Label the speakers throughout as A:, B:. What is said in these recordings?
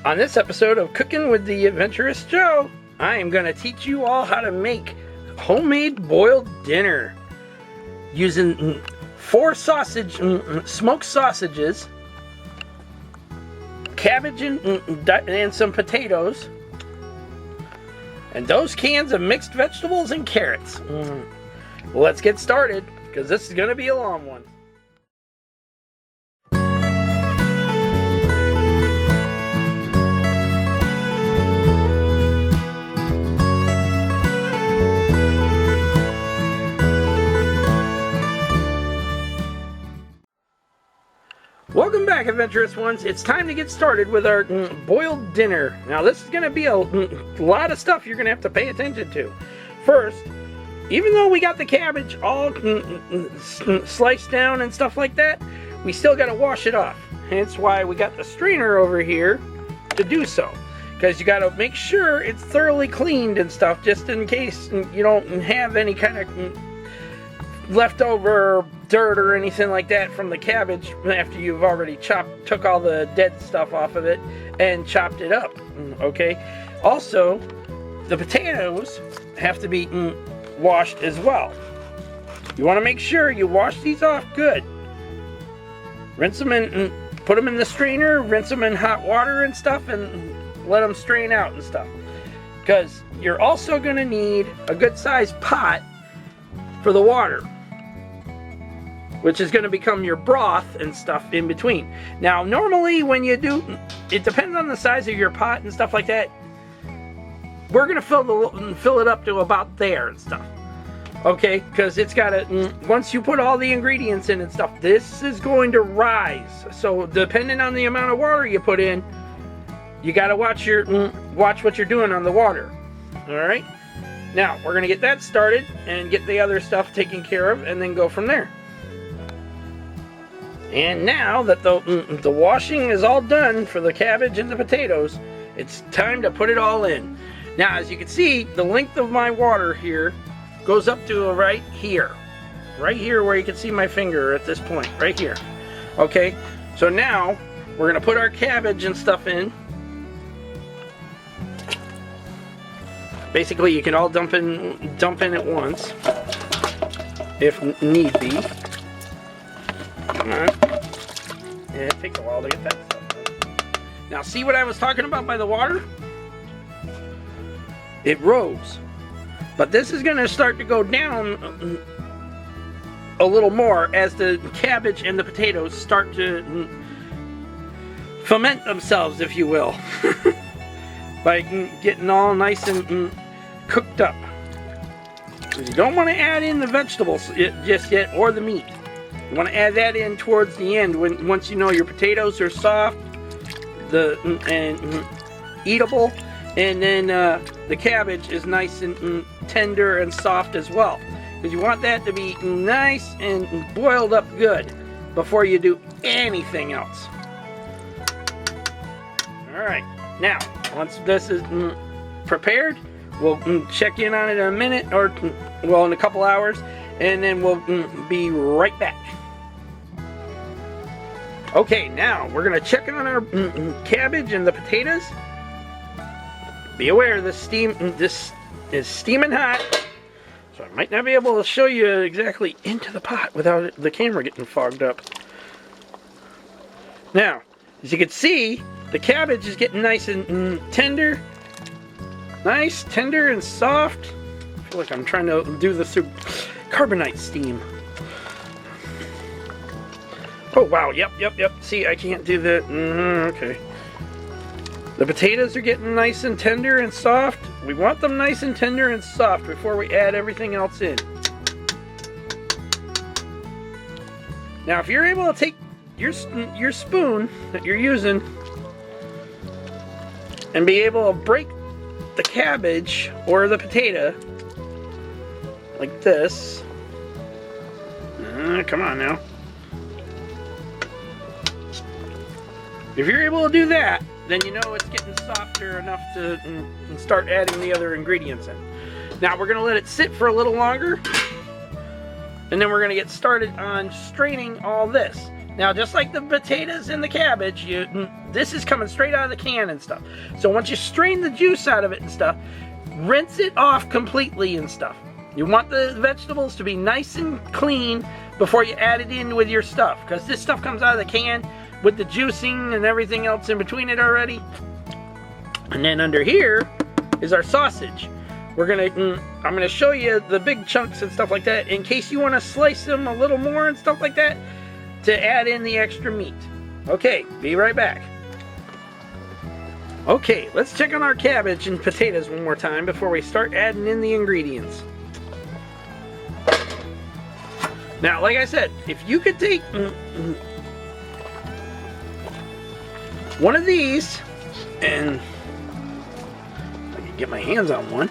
A: On this episode of Cooking with the Adventurous Joe, I am going to teach you all how to make homemade boiled dinner using 4 smoked sausages, cabbage and some potatoes, and those cans of mixed vegetables and carrots. Well, let's get started, because this is going to be a long one. Welcome back, adventurous ones. It's time to get started with our boiled dinner. Now, this is going to be a lot of stuff you're going to have to pay attention to. First, even though we got the cabbage all sliced down and stuff like that, we still got to wash it off. Hence why we got the strainer over here to do so. Because you got to make sure it's thoroughly cleaned and stuff, just in case you don't have any kind of leftover dirt or anything like that from the cabbage after you've already took all the dead stuff off of it and chopped it up. Okay, also the potatoes have to be washed as well. You want to make sure you wash these off good. Rinse them in, put them in the strainer, rinse them in hot water and stuff, and let them strain out and stuff, because you're also going to need a good sized pot for the water, which is going to become your broth and stuff in between. Now, normally when you do, it depends on the size of your pot and stuff like that. We're going to fill it up to about there and stuff. Okay, because it's got to, once you put all the ingredients in and stuff, this is going to rise. So depending on the amount of water you put in, you got to watch what you're doing on the water. All right. Now, we're going to get that started and get the other stuff taken care of and then go from there. And now that the washing is all done for the cabbage and the potatoes, it's time to put it all in. Now, as you can see, the length of my water here goes up to right here where you can see my finger at this point, right here. Okay, so now we're going to put our cabbage and stuff in. Basically, you can all dump in at once, if need be. Come on. Yeah, it takes a while to get that stuff done. Now, see what I was talking about by the water? It rose. But this is going to start to go down a little more as the cabbage and the potatoes start to ferment themselves, if you will. By getting all nice and cooked up. You don't want to add in the vegetables just yet, or the meat. You want to add that in towards the end, once you know your potatoes are soft and eatable, and then the cabbage is nice and tender and soft as well. Because you want that to be nice and boiled up good before you do anything else. Alright, now once this is prepared, we'll check in on it in a minute, or well, in a couple hours, and then we'll be right back. Okay, now we're going to check on our cabbage and the potatoes. Be aware this is steaming hot, so I might not be able to show you exactly into the pot without the camera getting fogged up. Now, as you can see, the cabbage is getting nice and tender. Nice, tender, and soft. I feel like I'm trying to do this through carbonite steam. Oh, wow. Yep. See, I can't do that. Okay. The potatoes are getting nice and tender and soft. We want them nice and tender and soft before we add everything else in. Now, if you're able to take your spoon that you're using and be able to break the cabbage or the potato like this. Come on now. If you're able to do that, then you know it's getting softer enough to start adding the other ingredients in. Now we're going to let it sit for a little longer, and then we're going to get started on straining all this. Now, just like the potatoes and the cabbage, this is coming straight out of the can and stuff. So once you strain the juice out of it and stuff, rinse it off completely and stuff. You want the vegetables to be nice and clean before you add it in with your stuff, because this stuff comes out of the can with the juicing and everything else in between it already. And then under here is our sausage. I'm gonna show you the big chunks and stuff like that in case you want to slice them a little more and stuff like that to add in the extra meat. Okay, be right back. Okay, let's check on our cabbage and potatoes one more time before we start adding in the ingredients. Now, like I said, if you could take one of these, and I can get my hands on one.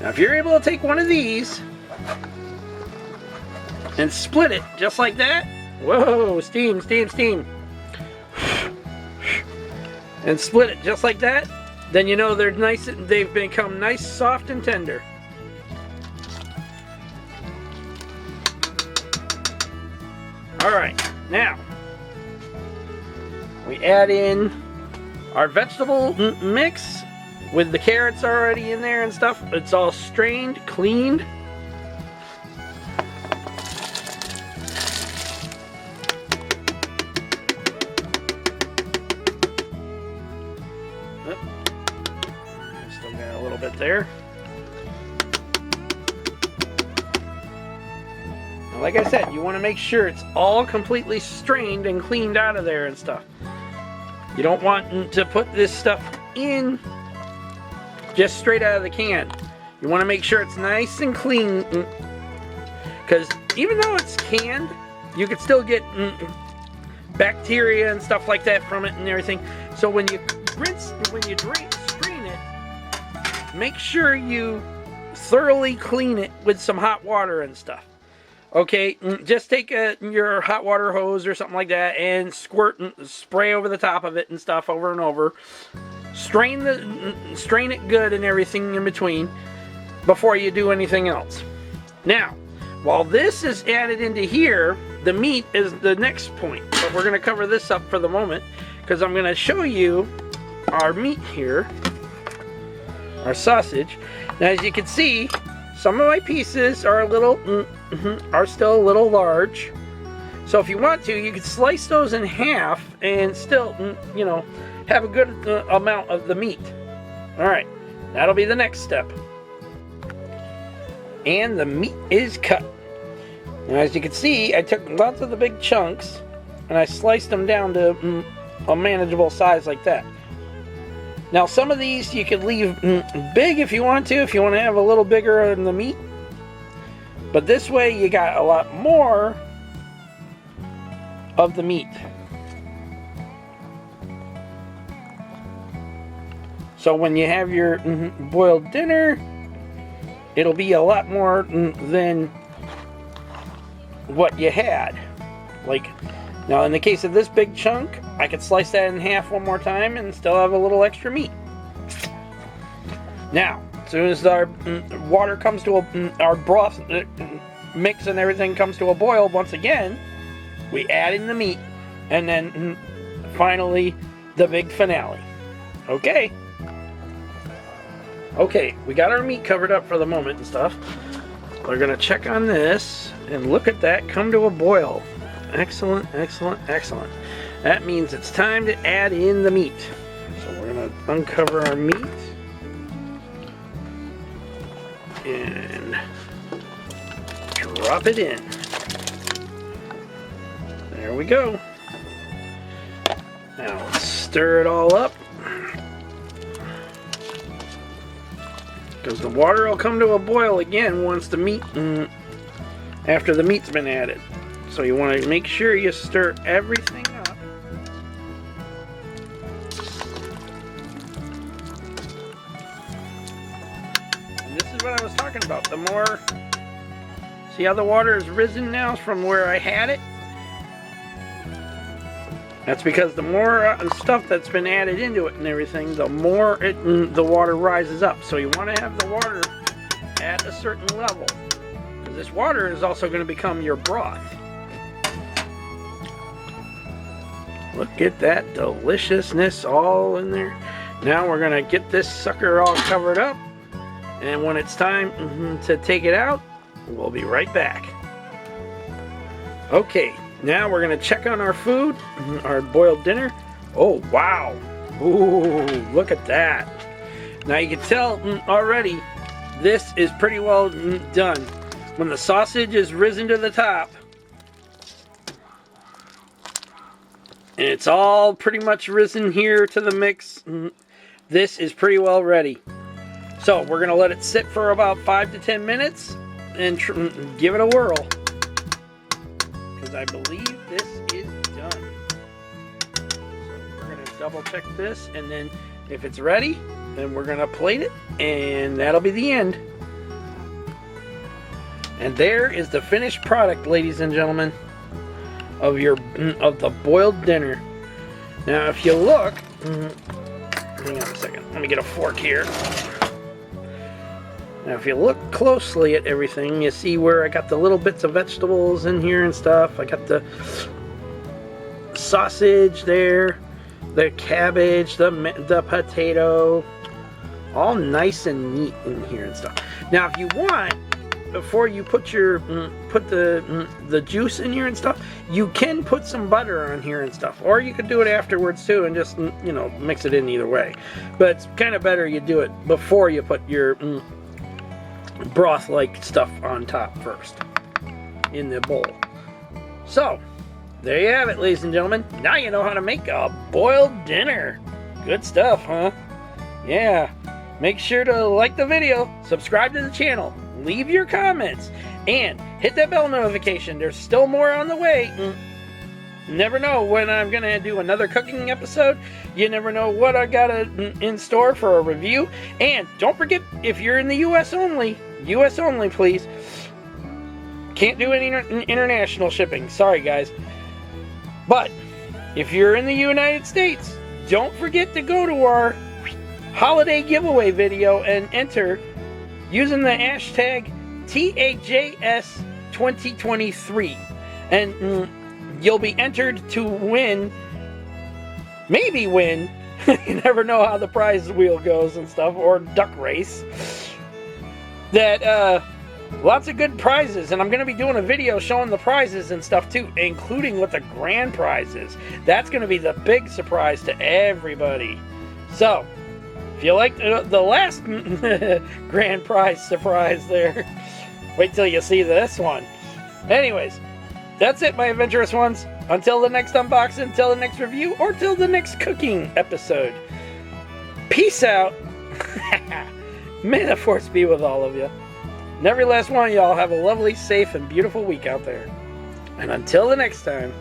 A: Now, if you're able to take one of these and split it just like that, whoa, steam, steam, steam, and split it just like that, then you know they're nice. They've become nice, soft, and tender. All right, now we add in our vegetable mix with the carrots already in there and stuff. It's all strained, cleaned. Still got a little bit there. Like I said, you want to make sure it's all completely strained and cleaned out of there and stuff. You don't want to put this stuff in just straight out of the can. You want to make sure it's nice and clean, because even though it's canned, you could still get bacteria and stuff like that from it and everything. So when you strain it, make sure you thoroughly clean it with some hot water and stuff. Okay, just take your hot water hose or something like that and spray over the top of it and stuff over and over. Strain it good and everything in between before you do anything else. Now, while this is added into here, the meat is the next point. But we're going to cover this up for the moment because I'm going to show you our meat here, our sausage. Now, as you can see, some of my pieces are still a little large. So if you want to, you could slice those in half and still, have a good amount of the meat. All right, that'll be the next step. And the meat is cut. Now, as you can see, I took lots of the big chunks and I sliced them down to a manageable size like that. Now, some of these you could leave big if you want to have a little bigger in the meat. But this way you got a lot more of the meat. So when you have your boiled dinner, it'll be a lot more than what you had. Like, now in the case of this big chunk, I could slice that in half one more time and still have a little extra meat. Now, as soon as our water comes to our broth mix and everything comes to a boil once again, we add in the meat, and then finally the big finale. Okay. Okay, we got our meat covered up for the moment and stuff. We're gonna check on this and look at that come to a boil. Excellent, excellent, excellent. That means it's time to add in the meat. So we're gonna uncover our meat and drop it in. There we go. Now let's stir it all up, because the water will come to a boil again once the meat, after the meat's been added. So you want to make sure you stir everything up. And this is what I was talking about. The more, see how the water has risen now from where I had it? That's because the more stuff that's been added into it and everything, the more the water rises up. So you want to have the water at a certain level, because this water is also going to become your broth. Look at that deliciousness all in there. Now we're gonna get this sucker all covered up, and when it's time to take it out, we'll be right back. Okay, now we're gonna check on our food, our boiled dinner. Oh wow, ooh, look at that. Now you can tell already this is pretty well done. When the sausage is risen to the top, and it's all pretty much risen here to the mix, this is pretty well ready. So we're going to let it sit for about 5 to 10 minutes and give it a whirl, because I believe this is done. So we're going to double check this, and then if it's ready, then we're going to plate it, and that'll be the end. And there is the finished product, ladies and gentlemen, of the boiled dinner. Now if you look, hang on a second, let me get a fork here. Now if you look closely at everything, you see where I got the little bits of vegetables in here and stuff. I got the sausage there, the cabbage, the potato, all nice and neat in here and stuff. Now if you want, before you put the juice in here and stuff, you can put some butter on here and stuff, or you could do it afterwards too and just mix it in either way. But it's kind of better you do it before you put your broth like stuff on top first in the bowl. So there you have it, ladies and gentlemen. Now you know how to make a boiled dinner. Good stuff, huh? Yeah. Make sure to like the video, subscribe to the channel, leave your comments, and hit that bell notification. There's still more on the way. Never know when I'm going to do another cooking episode. You never know what I got in store for a review. And don't forget, if you're in the US only please. Can't do any international shipping. Sorry guys. But if you're in the United States, don't forget to go to our holiday giveaway video and enter using the hashtag TAJS2023, and you'll be entered to win, maybe win, you never know how the prize wheel goes and stuff, or duck race, that lots of good prizes. And I'm going to be doing a video showing the prizes and stuff too, including what the grand prize is. That's going to be the big surprise to everybody. So if you liked the last grand prize surprise there, wait till you see this one. Anyways, that's it, my adventurous ones. Until the next unboxing, until the next review, or till the next cooking episode. Peace out. May the force be with all of you. And every last one of y'all have a lovely, safe, and beautiful week out there. And until the next time,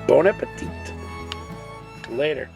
A: bon appetit. Later.